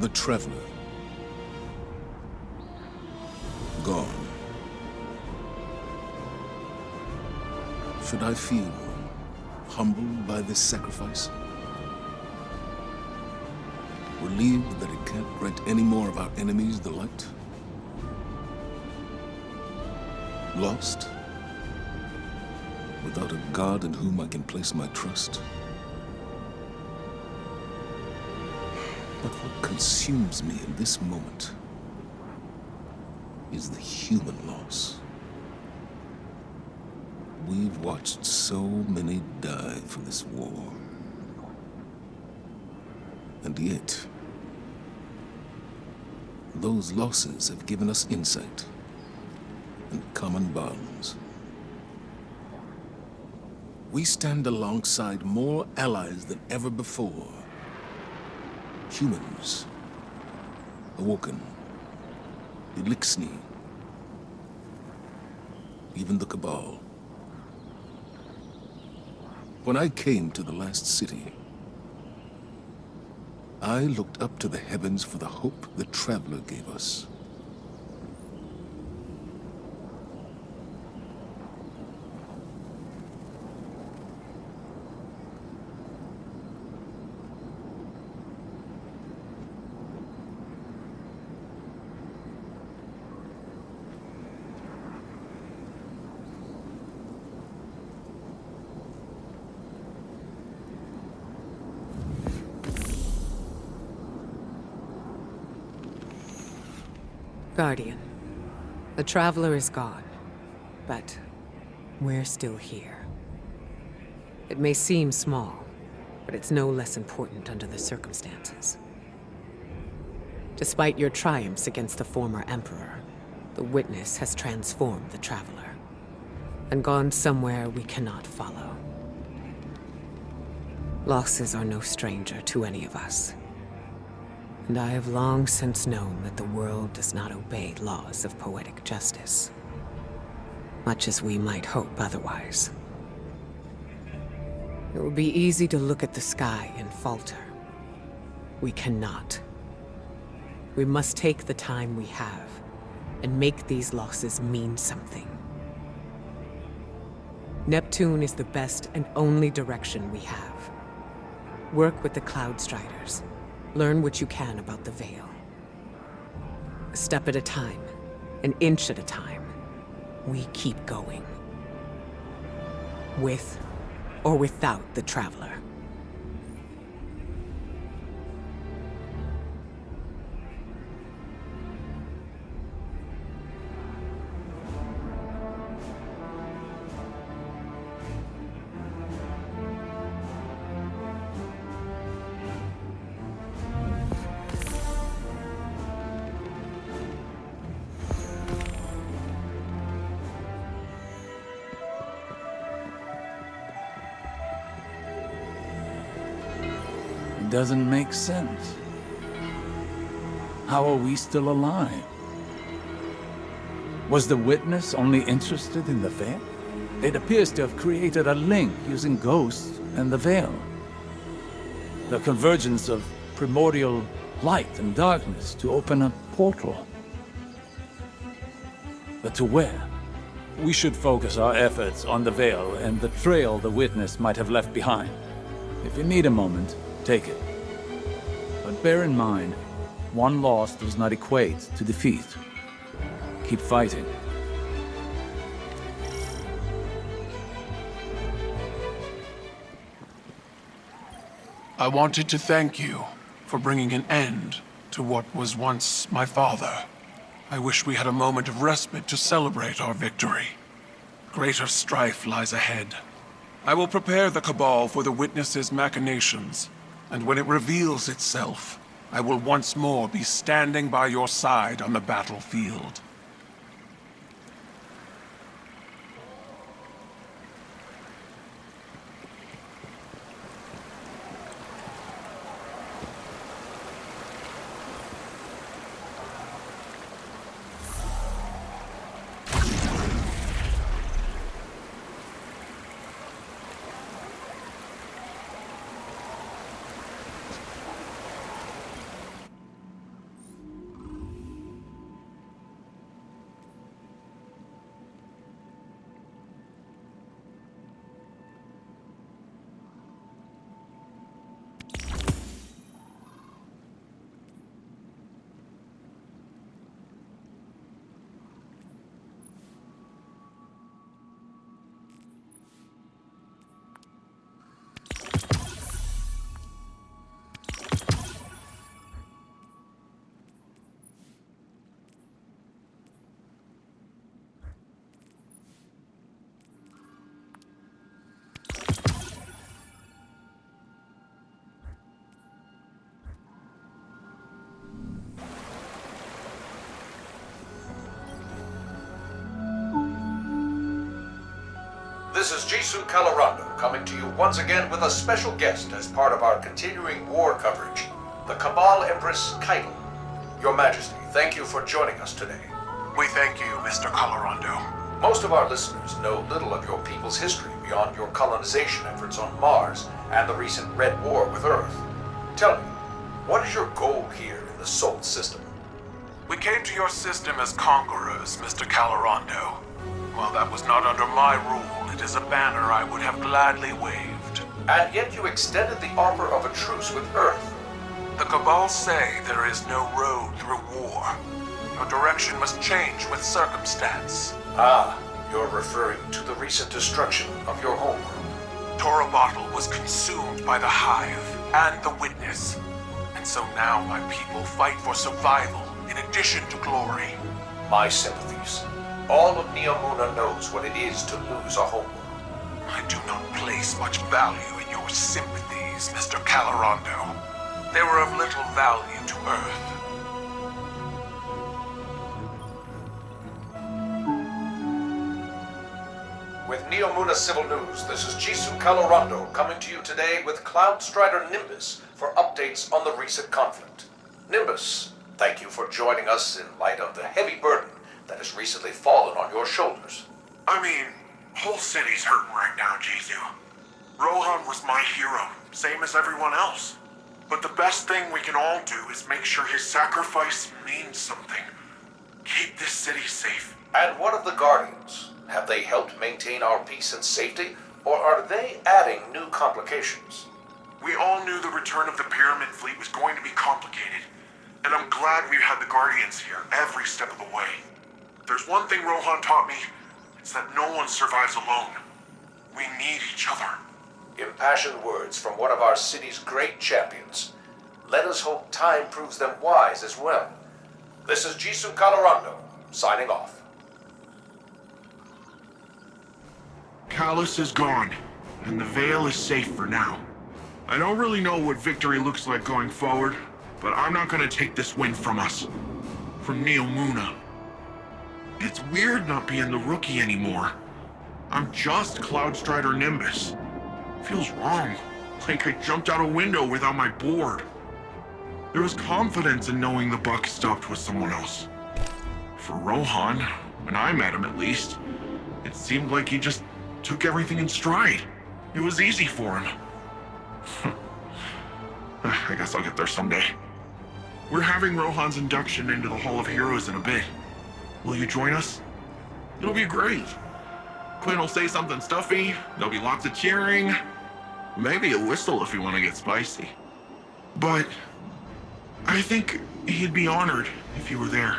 The Traveler. Gone. Should I feel humbled by this sacrifice? Relieved that it can't grant any more of our enemies the light? Lost? Without a god in whom I can place my trust? But what consumes me in this moment is the human loss. We've watched so many die for this war. And yet, those losses have given us insight and common bonds. We stand alongside more allies than ever before. Humans, awoken, Elixni, even the Cabal. When I came to the last city, I looked up to the heavens for the hope the Traveler gave us. Guardian, the Traveler is gone, but we're still here. It may seem small, but it's no less important under the circumstances. Despite your triumphs against the former Emperor, the Witness has transformed the Traveler, and gone somewhere we cannot follow. Losses are no stranger to any of us. And I have long since known that the world does not obey laws of poetic justice, much as we might hope otherwise. It would be easy to look at the sky and falter. We cannot. We must take the time we have and make these losses mean something. Neptune is the best and only direction we have. Work with the Cloud Striders. Learn what you can about the Veil. A step at a time, an inch at a time, we keep going. With or without the Traveler. Doesn't make sense. How are we still alive? Was the Witness only interested in the Veil? It appears to have created a link using ghosts and the Veil. The convergence of primordial light and darkness to open a portal. But to where? We should focus our efforts on the Veil and the trail the Witness might have left behind. If you need a moment, take it. But bear in mind, one loss does not equate to defeat. Keep fighting. I wanted to thank you for bringing an end to what was once my father. I wish we had a moment of respite to celebrate our victory. Greater strife lies ahead. I will prepare the Cabal for the Witness's machinations, and when it reveals itself, I will once more be standing by your side on the battlefield. This is Jisoo Calorando coming to you once again with a special guest as part of our continuing war coverage, the Cabal Empress Keitel. Your Majesty, thank you for joining us today. We thank you, Mr. Colorado. Most of our listeners know little of your people's history beyond your colonization efforts on Mars and the recent Red War with Earth. Tell me, what is your goal here in the Sol system? We came to your system as conquerors, Mr. Calorando. While that was not under my rule, it is a banner I would have gladly waved. And yet you extended the offer of a truce with Earth. The Cabal say there is no road through war. Your direction must change with circumstance. Ah, you're referring to the recent destruction of your homeworld. Torabottle was consumed by the Hive and the Witness. And so now my people fight for survival in addition to glory. My sympathies. All of Neomuna knows what it is to lose a homeworld. I do not place much value in your sympathies, Mr. Calorando. They were of little value to Earth. With Neomuna Civil News, this is Jisoo Calorando coming to you today with Cloud Strider Nimbus for updates on the recent conflict. Nimbus, thank you for joining us in light of the heavy burden that has recently fallen on your shoulders. I mean, whole city's hurting right now, Jisoo. Rohan was my hero, same as everyone else. But the best thing we can all do is make sure his sacrifice means something. Keep this city safe. And what of the Guardians? Have they helped maintain our peace and safety, or are they adding new complications? We all knew the return of the Pyramid Fleet was going to be complicated, and I'm glad we've had the Guardians here every step of the way. There's one thing Rohan taught me, it's that no one survives alone. We need each other. Impassioned words from one of our city's great champions. Let us hope time proves them wise as well. This is Jisoo Calorando, signing off. Callus is gone, and the Veil is safe for now. I don't really know what victory looks like going forward, but I'm not gonna take this win from us. From Neomuna. It's weird not being the rookie anymore. I'm just Cloud Strider Nimbus. Feels wrong, like I jumped out a window without my board. There was confidence in knowing the buck stopped with someone else. For Rohan, when I met him at least, it seemed like he just took everything in stride. It was easy for him. I guess I'll get there someday. We're having Rohan's induction into the Hall of Heroes in a bit. Will you join us? It'll be great. Quinn will say something stuffy, there'll be lots of cheering, maybe a whistle if you want to get spicy. But I think he'd be honored if you were there.